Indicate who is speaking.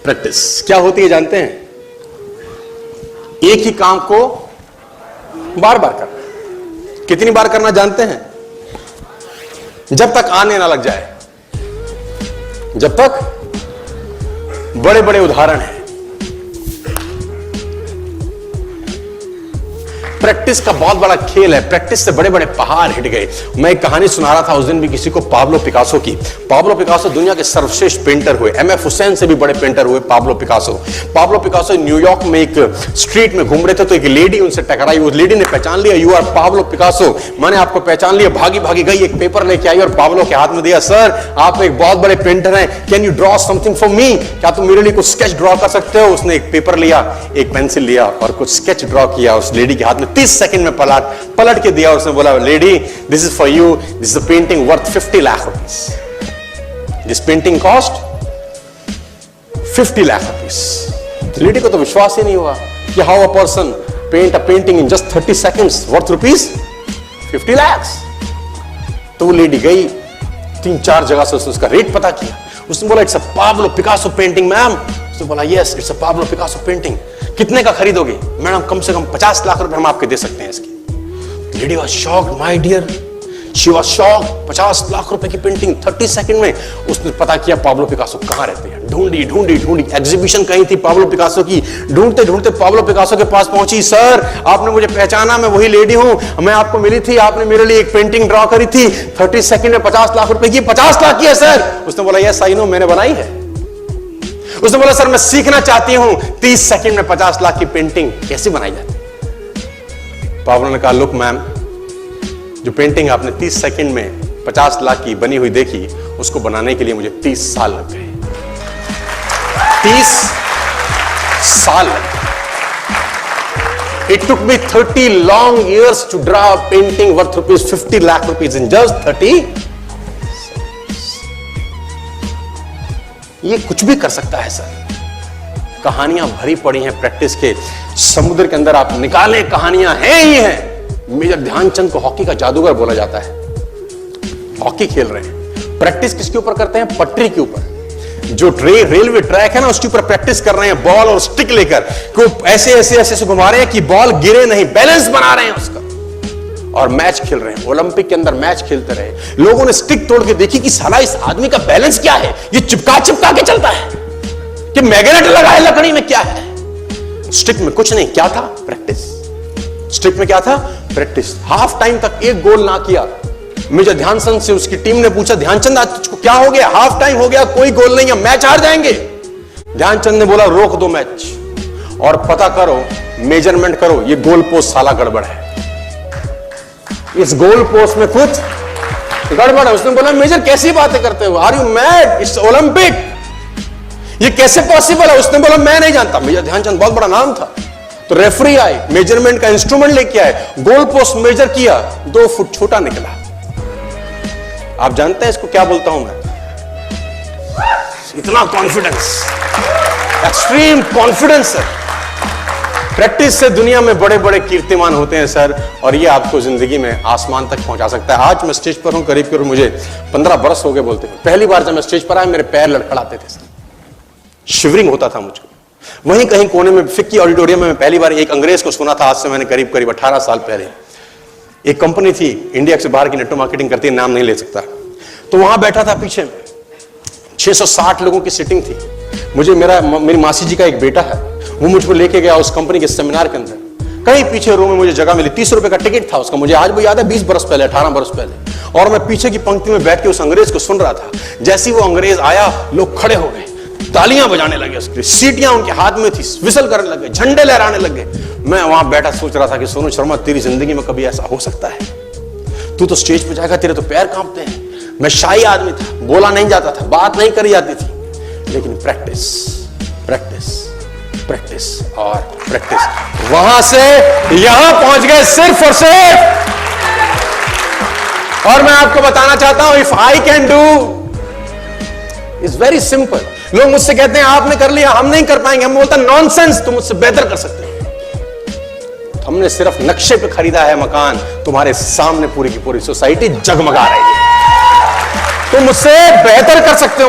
Speaker 1: Practice क्या होती है जानते हैं? एक ही काम को बार बार करना। कितनी बार करना जानते हैं? जब तक आने ना लग जाए, जब तक। बड़े बड़े उदाहरण हैं। प्रैक्टिस का बहुत बड़ा खेल है। प्रैक्टिस से बड़े बड़े पहाड़ हिट गए। मैं एक कहानी सुना रहा था उस दिन भी किसी को, पाब्लो पिकासो की। पाब्लो पिकासो दुनिया के सर्वश्रेष्ठ पेंटर हुए। एमएफ हुसैन से भी बड़े पेंटर हुए Pablo Picasso. Pablo Picasso New York में एक स्ट्रीट में घूम रहे थे तो एक लेडी उनसे टकराई। उस लेडी ने पहचान लिया, यू आर पाब्लो पिकासो, मैंने आपको पहचान लिया। भागी भागी गई, एक पेपर लेके आई और पाब्लो के हाथ में दिया। सर आप एक बहुत बड़े पेंटर हैं, can you draw something for me? क्या तुम मेरे लिए कुछ स्केच ड्रॉ कर सकते हो? उसने एक पेपर लिया, एक पेंसिल लिया और कुछ स्केच ड्रॉ किया। उस लेडी के हाथ में 30 सेकंड में पलट के दिया। उसने बोला, lady this is for you, this is a painting worth 50 lakh rupees. This painting cost 50 lakh rupees. Lady को तो विश्वास ही नहीं हुआ कि how a person paint a painting in just 30 seconds worth rupees 50 lakh. तो वो लेडी गई, 3-4 जगह से उसका रेट पता किया। उसने बोला, it's a Pablo Picasso painting ma'am. उसने बोला, yes it's a Pablo Picasso painting. कितने का खरीदोगे? मैडम कम से कम 50 लाख रुपए हम आपके दे सकते हैं इसकी। Lady was shocked, my dear, she was shocked. 50 lakh रुपए की पेंटिंग 30 सेकंड में। उसने पता किया पाब्लो पिकासो कहां रहते हैं। ढूंढी ढूंढी ढूंढी, एग्जीबिशन कहीं थी पाब्लो पिकासो की। ढूंढते ढूंढते पाब्लो पिकासो के पास पहुंची। सर आपने मुझे पहचाना, मैं वही लेडी हूं, मैं आपको मिली थी, आपने मेरे लिए एक पेंटिंग ड्रॉ करी थी 30 सेकंड में 50 लाख रुपए की। 50 लाख की है सर। उसने बोला, यस आई नो, मैंने बनाई है। उसने बोला, सर मैं सीखना चाहती हूं 30 सेकंड में 50 लाख की पेंटिंग कैसे बनाई जाती। पाब्लो ने कहा, लुक मैम, जो पेंटिंग आपने 30 सेकंड में 50 लाख की बनी हुई देखी, उसको बनाने के लिए मुझे 30 साल लग गए। 30 साल लग गए। It took me 30 long years to draw a painting worth rupees 50 lakh rupees in just 30। ये कुछ भी कर सकता है सर। कहानियां भरी पड़ी हैं प्रैक्टिस के समुद्र के अंदर। आप निकालें, कहानियां हैं ही हैं। मेजर ध्यानचंद को हॉकी का जादूगर बोला जाता है। हॉकी खेल रहे हैं, प्रैक्टिस किसके ऊपर करते हैं? पटरी के ऊपर। जो रेलवे ट्रैक है ना, उसके ऊपर प्रैक्टिस कर रहे हैं बॉल और स्टिक लेकर। को ऐसे ऐसे ऐसे घुमा रहे हैं कि बॉल गिरे नहीं, बैलेंस बना रहे हैं उसका। और मैच खेल रहे हैं। ओलंपिक के अंदर मैच खेलते रहे। लोगों ने स्टिक तोड़ के देखी कि साला इस आदमी का बैलेंस क्या है, ये चिपका चिपका के चलता है कि मैग्नेट लगा है लकड़ी में, क्या है? स्टिक में कुछ नहीं, क्या था? प्रैक्टिस। स्टिक में क्या था? प्रैक्टिस। हाफ टाइम तक एक गोल ना किया। मेजर ध्यानचंद से उसकी टीम ने पूछा, ध्यानचंद आज तुझको क्या हो गया? हाफ टाइम हो गया, कोई गोल नहीं है, मैच हार जाएंगे। ध्यानचंद ने बोला, रोक दो मैच और पता करो, मेजरमेंट करो, ये गोल पोस्ट साला गड़बड़ है, इस गोल पोस्ट में कुछ गड़बड़ है। उसने बोला, मेजर कैसी बातें करते हो? Are you mad? It's Olympic, ये कैसे पॉसिबल है? उसने बोला, मैं नहीं जानता। मेजर ध्यानचंद बहुत बड़ा नाम था। तो रेफरी आए, मेजरमेंट का इंस्ट्रूमेंट लेके आए, गोल पोस्ट मेजर किया, 2 फुट छोटा निकला। आप जानते हैं इसको क्या बोलता हूं मैं? इतना कॉन्फिडेंस, एक्सट्रीम कॉन्फिडेंस है। प्रैक्टिस से दुनिया में बड़े बड़े कीर्तिमान होते हैं सर, और ये आपको जिंदगी में आसमान तक पहुंचा सकता है। आज मैं स्टेज पर हूं, करीब करीब मुझे 15 बरस हो गए बोलते हैं। पहली बार जब मैं स्टेज पर आया, मेरे पैर लड़खड़ाते थे सर, शिवरिंग होता था मुझको। वहीं कहीं कोने में फिक्की ऑडिटोरियम में मैं पहली बार एक अंग्रेज को सुना था। आज से मैंने करीब करीब 18 साल पहले। एक कंपनी थी इंडिया से बाहर की, नेटवर्क मार्केटिंग करती है, नाम नहीं ले सकता। तो वहां बैठा था पीछे में, 660 लोगों की सिटिंग थी। मुझे मेरी मासी जी का एक बेटा है, वो मुझको लेके गया उस कंपनी के सेमिनार के अंदर। कहीं पीछे रूम में मुझे जगह मिली, 30 रुपए का टिकट था उसका। मुझे आज भी याद है, 20 बरस पहले, 18 बरस पहले। और मैं पीछे की पंक्ति में बैठ के उस अंग्रेज को सुन रहा था। जैसे ही वो अंग्रेज आया, लोग खड़े हो गए, तालियां बजाने लगे, उसकी सीटियां उनके हाथ में थी, विसल करने लगे, झंडे लहराने लगे। मैं वहां बैठा सोच रहा था कि सोनू शर्मा, तेरी जिंदगी में कभी ऐसा हो सकता है? तू तो स्टेज पे जाएगा, तेरे तो पैर कांपते हैं। मैं शाही आदमी था, बोला नहीं जाता था, बात नहीं करी जाती थी, लेकिन प्रैक्टिस प्रैक्टिस प्रैक्टिस और प्रैक्टिस, वहां से यहां पहुंच गए सिर्फ और सिर्फ। और मैं आपको बताना चाहता हूं, if I can do, it's very simple. लोग मुझसे कहते हैं आपने कर लिया, हम नहीं कर पाएंगे। हम बोलते हैं नॉनसेंस, तुम मुझसे बेहतर कर सकते हैं। हमने सिर्फ नक्शे पे खरीदा है मकान, तुम्हारे सामने पूरी की पूरी सोसाइटी जगमगा रही है। तुम मुझसे बेहतर कर सकते हो।